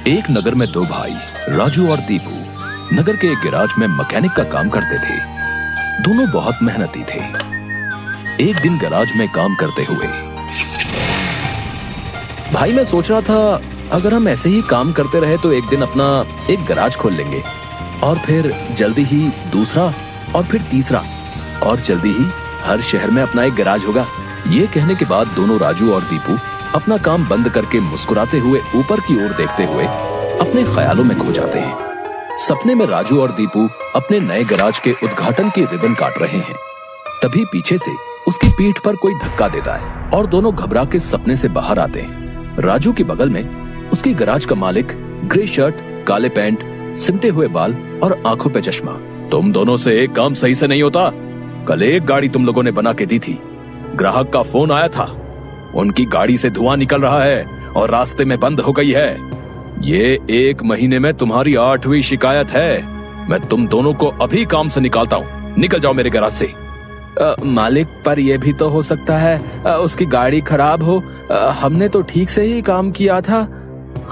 एक नगर में दो भाई राजू और दीपू नगर के एक गैराज में मैकेनिक का काम करते थे। दोनों बहुत मेहनती थे। एक दिन गैराज में काम करते हुए, भाई मैं सोच रहा था अगर हम ऐसे ही काम करते रहे तो एक दिन अपना एक गैराज खोल लेंगे और फिर जल्दी ही दूसरा और फिर तीसरा और जल्दी ही हर शहर में अपना एक गैराज होगा। ये कहने के बाद दोनों राजू और दीपू अपना काम बंद करके मुस्कुराते हुए ऊपर की ओर देखते हुए अपने ख्यालों में खो जाते हैं। सपने में राजू और दीपू अपने नए गैराज के उद्घाटन की रिबन काट रहे हैं। तभी पीछे से उसकी पीठ पर कोई धक्का देता है और दोनों घबरा के सपने से बाहर आते हैं। राजू के बगल में उसकी गैराज का मालिक, ग्रे शर्ट, काले पैंट, सिमटे हुए बाल और आंखों पे चश्मा। तुम दोनों से एक काम सही से नहीं होता। कल एक गाड़ी तुम लोगों ने बना के दी थी, ग्राहक का फोन आया था, उनकी गाड़ी से धुआं निकल रहा है और रास्ते में बंद हो गई है। ये 1 महीने में तुम्हारी 8वीं शिकायत है। मैं तुम दोनों को अभी काम से निकालता हूँ। निकल जाओ मेरे गैराज से। मालिक, पर यह भी तो हो सकता है उसकी गाड़ी खराब हो। हमने तो ठीक से ही काम किया था।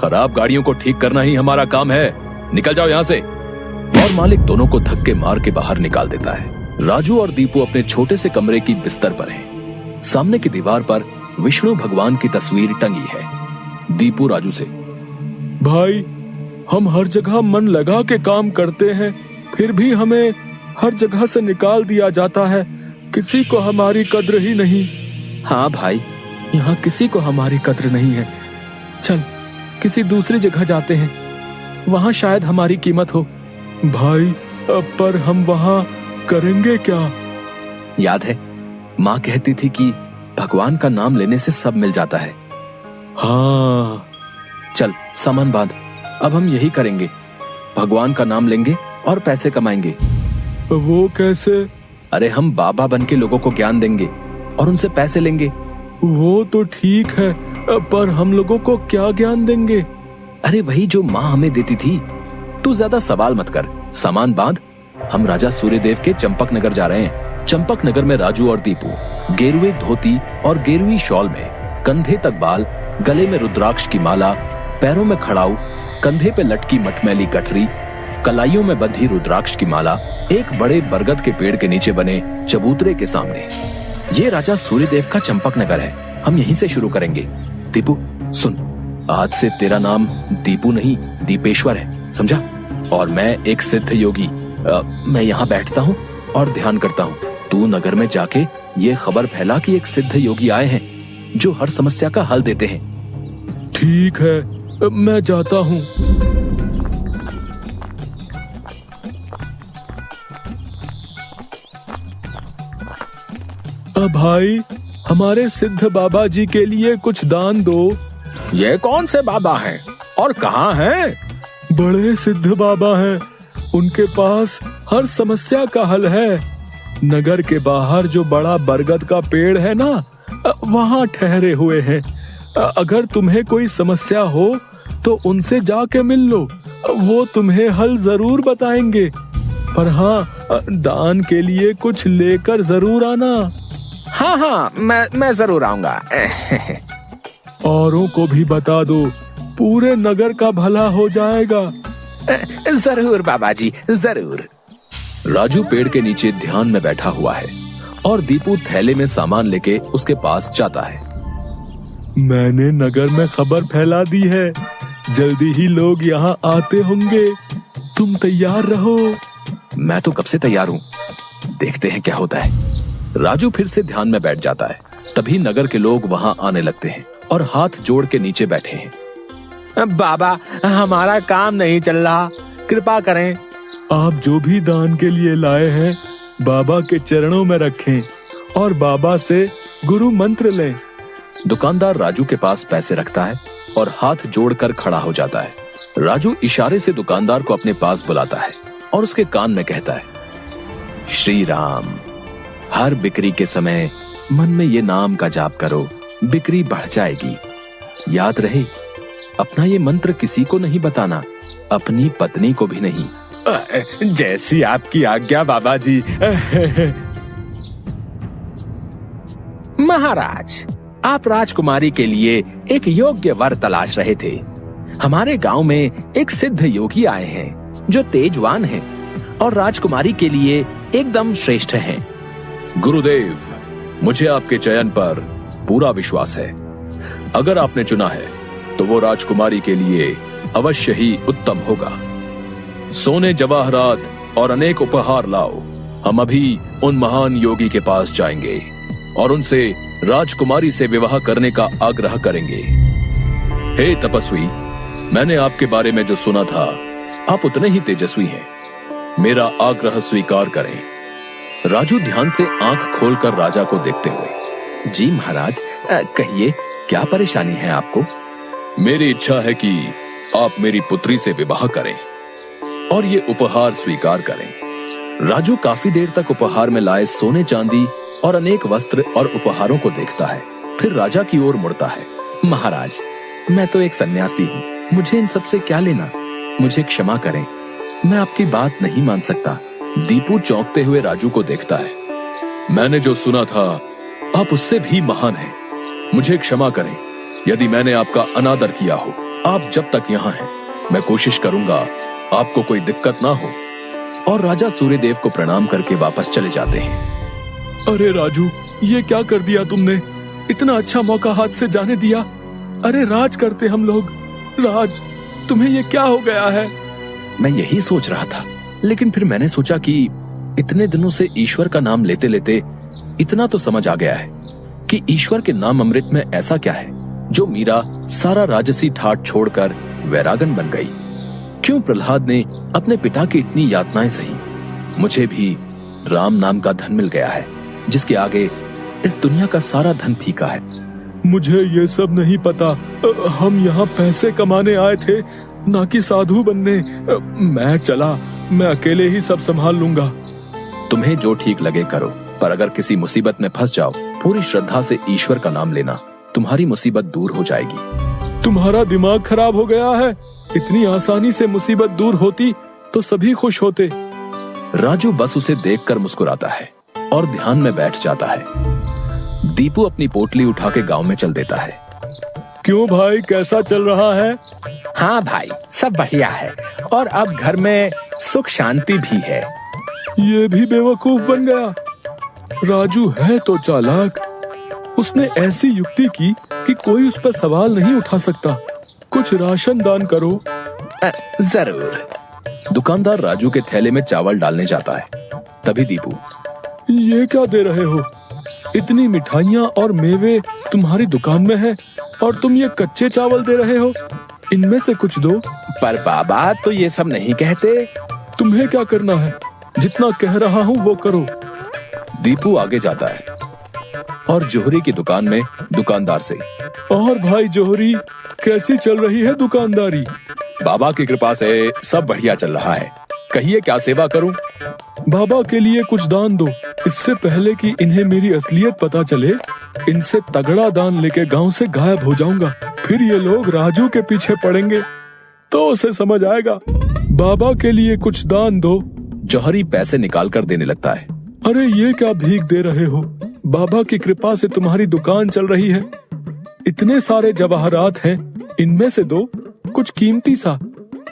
खराब गाड़ियों को ठीक करना ही हमारा काम है। निकल जाओ यहाँ से। और मालिक दोनों को धक्के मार के बाहर निकाल देता है। राजू और दीपू अपने छोटे से कमरे की बिस्तर पर हैं। सामने की दीवार पर विष्णु भगवान की तस्वीर टंगी है। दीपू राजू से, भाई हम हर जगह मन लगा के काम करते हैं, फिर भी हमें हर जगह से निकाल दिया जाता है। किसी को हमारी कद्र ही नहीं। हाँ भाई, यहाँ किसी को हमारी कद्र नहीं है। चल किसी दूसरी जगह जाते हैं, वहाँ शायद हमारी कीमत हो। भाई पर हम वहाँ करेंगे क्या? याद है माँ कहती थी कि भगवान का नाम लेने से सब मिल जाता है। हाँ चल सामान बांध, अब हम यही करेंगे। भगवान का नाम लेंगे और पैसे कमाएंगे। वो कैसे? अरे हम बाबा बन के लोगों को ज्ञान देंगे और उनसे पैसे लेंगे। वो तो ठीक है, पर हम लोगों को क्या ज्ञान देंगे? अरे वही जो माँ हमें देती थी। तू ज्यादा सवाल मत कर, सामान बांध। हम राजा सूर्यदेव के चंपक नगर जा रहे हैं। चंपक नगर में राजू और दीपू गेरुए धोती और गेरुई शॉल में, कंधे तक बाल, गले में रुद्राक्ष की माला, पैरों में खड़ाऊ, कंधे पे लटकी मटमैली गठरी, कलाइयों में बंधी रुद्राक्ष की माला, एक बड़े बरगद के पेड़ के नीचे बने चबूतरे के सामने। ये राजा सूर्यदेव का चंपक नगर है। हम यहीं से शुरू करेंगे। दीपू सुन, आज से तेरा नाम दीपू नहीं दीपेश्वर है, समझा? और मैं एक सिद्ध योगी। मैं यहाँ बैठता हूँ और ध्यान करता हूँ। तू नगर में जाके ये खबर फैला कि एक सिद्ध योगी आए हैं जो हर समस्या का हल देते हैं। ठीक है, मैं जाता हूँ। भाई हमारे सिद्ध बाबा जी के लिए कुछ दान दो। ये कौन से बाबा हैं और कहाँ हैं? बड़े सिद्ध बाबा हैं, उनके पास हर समस्या का हल है। नगर के बाहर जो बड़ा बरगद का पेड़ है ना, वहाँ ठहरे हुए हैं। अगर तुम्हें कोई समस्या हो तो उनसे जाके मिल लो, वो तुम्हें हल जरूर बताएंगे। पर हाँ, दान के लिए कुछ लेकर जरूर आना। हाँ, मैं जरूर आऊंगा। औरों को भी बता दो, पूरे नगर का भला हो जाएगा। जरूर बाबा जी, जरूर। राजू पेड़ के नीचे ध्यान में बैठा हुआ है और दीपू थैले में सामान लेके उसके पास जाता है। मैंने नगर में खबर फैला दी है, जल्दी ही लोग यहाँ आते होंगे। तुम तैयार रहो। मैं तो कब से तैयार हूँ, देखते हैं क्या होता है। राजू फिर से ध्यान में बैठ जाता है। तभी नगर के लोग वहाँ आने लगते हैं और हाथ जोड़ के नीचे बैठे हैं। बाबा, हमारा काम नहीं चल रहा, कृपा करें। आप जो भी दान के लिए लाए हैं बाबा के चरणों में रखें और बाबा से गुरु मंत्र लें। दुकानदार राजू के पास पैसे रखता है और हाथ जोड़कर खड़ा हो जाता है। राजू इशारे से दुकानदार को अपने पास बुलाता है और उसके कान में कहता है, श्री राम, हर बिक्री के समय मन में ये नाम का जाप करो, बिक्री बढ़ जाएगी। याद रहे, अपना ये मंत्र किसी को नहीं बताना, अपनी पत्नी को भी नहीं। जैसी आपकी आज्ञा बाबा जी। महाराज, आप राजकुमारी के लिए एक योग्य वर तलाश रहे थे। हमारे गांव में एक सिद्ध योगी आए हैं जो तेजवान हैं और राजकुमारी के लिए एकदम श्रेष्ठ हैं। गुरुदेव, मुझे आपके चयन पर पूरा विश्वास है। अगर आपने चुना है तो वो राजकुमारी के लिए अवश्य ही उत्तम होगा। सोने जवाहरात और अनेक उपहार लाओ। हम अभी उन महान योगी के पास जाएंगे और उनसे राजकुमारी से विवाह करने का आग्रह करेंगे। हे तपस्वी, मैंने आपके बारे में जो सुना था, आप उतने ही तेजस्वी हैं। मेरा आग्रह स्वीकार करें। राजू ध्यान से आंख खोलकर राजा को देखते हुए, जी महाराज, कहिए क्या परेशानी है आपको? मेरी इच्छा है कि आप मेरी पुत्री से विवाह करें और ये उपहार स्वीकार करें। राजू काफी देर तक उपहार में लाए सोने चांदी और अनेक वस्त्र और उपहारों को देखता है, फिर राजा की ओर मुड़ता है। महाराज, मैं तो एक सन्यासी हूँ, मुझे इन सब से क्या लेना? मुझे क्षमा करें, मैं आपकी बात नहीं मान सकता। दीपू चौंकते हुए राजू को देखता है। मैंने जो सुना था, आप उससे भी महान हैं। मुझे क्षमा करें यदि मैंने आपका अनादर किया हो। आप जब तक यहाँ हैं, मैं कोशिश करूंगा आपको कोई दिक्कत ना हो। और राजा सूर्यदेव को प्रणाम करके वापस चले जाते हैं। अरे राजू, ये क्या कर दिया तुमने? इतना अच्छा मौका हाथ से जाने दिया। अरे राज करते हम लोग। राज, तुम्हें ये क्या हो गया है? मैं यही सोच रहा था, लेकिन फिर मैंने सोचा कि इतने दिनों से ईश्वर का नाम लेते लेते इतना तो समझ आ गया है कि ईश्वर के नाम अमृत में ऐसा क्या है जो मीरा सारा राजसी ठाट छोड़कर वैरागन बन गई। क्यों प्रहलाद ने अपने पिता की इतनी यातनाएं सही? मुझे भी राम नाम का धन मिल गया है जिसके आगे इस दुनिया का सारा धन फीका है। मुझे ये सब नहीं पता। हम यहाँ पैसे कमाने आए थे, ना कि साधु बनने। मैं चला, मैं अकेले ही सब संभाल लूंगा। तुम्हें जो ठीक लगे करो, पर अगर किसी मुसीबत में फंस जाओ, पूरी श्रद्धा से ईश्वर का नाम लेना, तुम्हारी मुसीबत दूर हो जाएगी। तुम्हारा दिमाग खराब हो गया है। इतनी आसानी से मुसीबत दूर होती तो सभी खुश होते। राजू बस उसे देखकर मुस्कुराता है और ध्यान में बैठ जाता है। दीपू अपनी पोटली उठा के गांव में चल देता है। क्यों भाई, कैसा चल रहा है? हाँ भाई, सब बढ़िया है और अब घर में सुख शांति भी है। ये भी बेवकूफ बन गया। राजू है तो चालाक। उसने ऐसी युक्ति की कि कोई उस पर सवाल नहीं उठा सकता। कुछ राशन दान करो। जरूर। दुकानदार राजू के थैले में चावल डालने जाता है। तभी दीपू, ये क्या दे रहे हो? इतनी मिठाइयाँ और मेवे तुम्हारी दुकान में है और तुम ये कच्चे चावल दे रहे हो? इनमें से कुछ दो। पर बाबा तो ये सब नहीं कहते। तुम्हें क्या करना है? जितना कह रहा हूँ वो करो। दीपू आगे जाता है और जोहरी की दुकान में दुकानदार से, और भाई जोहरी, कैसी चल रही है दुकानदारी? बाबा की कृपा से सब बढ़िया चल रहा है। कहिए क्या सेवा करूं? बाबा के लिए कुछ दान दो। इससे पहले कि इन्हें मेरी असलियत पता चले, इनसे तगड़ा दान लेके गांव से गायब हो जाऊंगा। फिर ये लोग राजू के पीछे पड़ेंगे तो उसे समझ आएगा। बाबा के लिए कुछ दान दो। जौहरी पैसे निकाल कर देने लगता है। अरे ये क्या भीख दे रहे हो? बाबा की कृपा से तुम्हारी दुकान चल रही है। इतने सारे जवाहरात हैं, इनमें से दो, कुछ कीमती सा।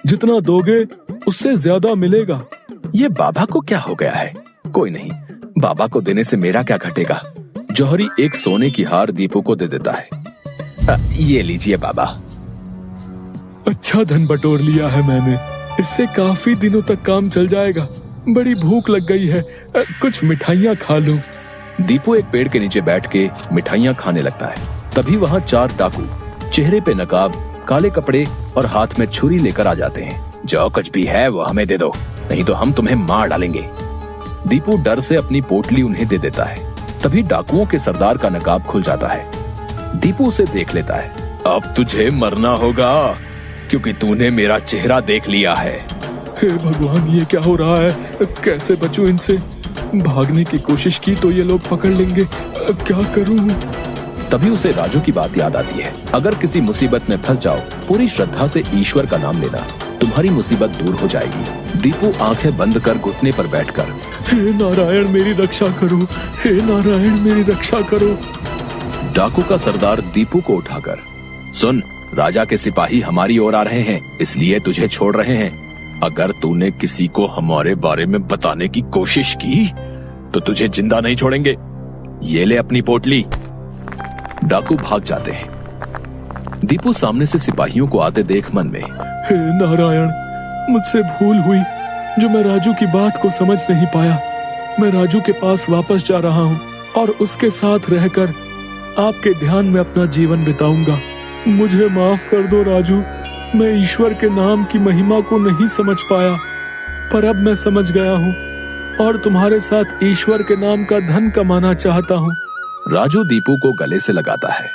जितना दोगे उससे ज्यादा मिलेगा। ये बाबा को क्या हो गया है? कोई नहीं, बाबा को देने से मेरा क्या घटेगा। जौहरी एक सोने की हार दीपू को दे देता है। ये लीजिए बाबा। अच्छा धन बटोर लिया है मैंने। इससे काफी दिनों तक काम चल जाएगा। बड़ी भूख लग गई है, कुछ मिठाइयाँ खा लूं। दीपू एक पेड़ के नीचे बैठ के मिठाइयाँ खाने लगता है। तभी वहाँ 4 डाकू, चेहरे पे नकाब, काले कपड़े और हाथ में छुरी लेकर आ जाते हैं। जो कुछ भी है वो हमें दे दो, नहीं तो हम तुम्हें मार डालेंगे। दीपू डर से अपनी पोटली उन्हें दे देता है। तभी डाकुओं के सरदार का नकाब खुल जाता है। दीपू उसे देख लेता है। अब तुझे मरना होगा क्योंकि तूने मेरा चेहरा देख लिया है। हे भगवान, ये क्या हो रहा है? कैसे बचूं इनसे? भागने की कोशिश की तो ये लोग पकड़ लेंगे। क्या करूं? तभी उसे राजू की बात याद आती है। अगर किसी मुसीबत में फंस जाओ, पूरी श्रद्धा से ईश्वर का नाम लेना, तुम्हारी मुसीबत दूर हो जाएगी। दीपू आंखें बंद कर घुटने पर बैठकर, हे नारायण मेरी रक्षा करो, हे नारायण मेरी रक्षा करो। डाकू का सरदार दीपू को उठाकर, सुन, राजा के सिपाही हमारी ओर आ रहे हैं, इसलिए तुझे छोड़ रहे हैं। अगर तूने किसी को हमारे बारे में बताने की कोशिश की तो तुझे जिंदा नहीं छोड़ेंगे। ये ले अपनी पोटली। डाकू भाग जाते हैं। दीपू सामने से सिपाहियों को आते देख मन में, हे नारायण, मुझसे भूल हुई जो मैं राजू की बात को समझ नहीं पाया। मैं राजू के पास वापस जा रहा हूँ और उसके साथ रहकर आपके ध्यान में अपना जीवन बिताऊंगा। मुझे माफ कर दो राजू, मैं ईश्वर के नाम की महिमा को नहीं समझ पाया, पर अब मैं समझ गया हूँ और तुम्हारे साथ ईश्वर के नाम का धन कमाना चाहता हूँ। राजू दीपू को गले से लगाता है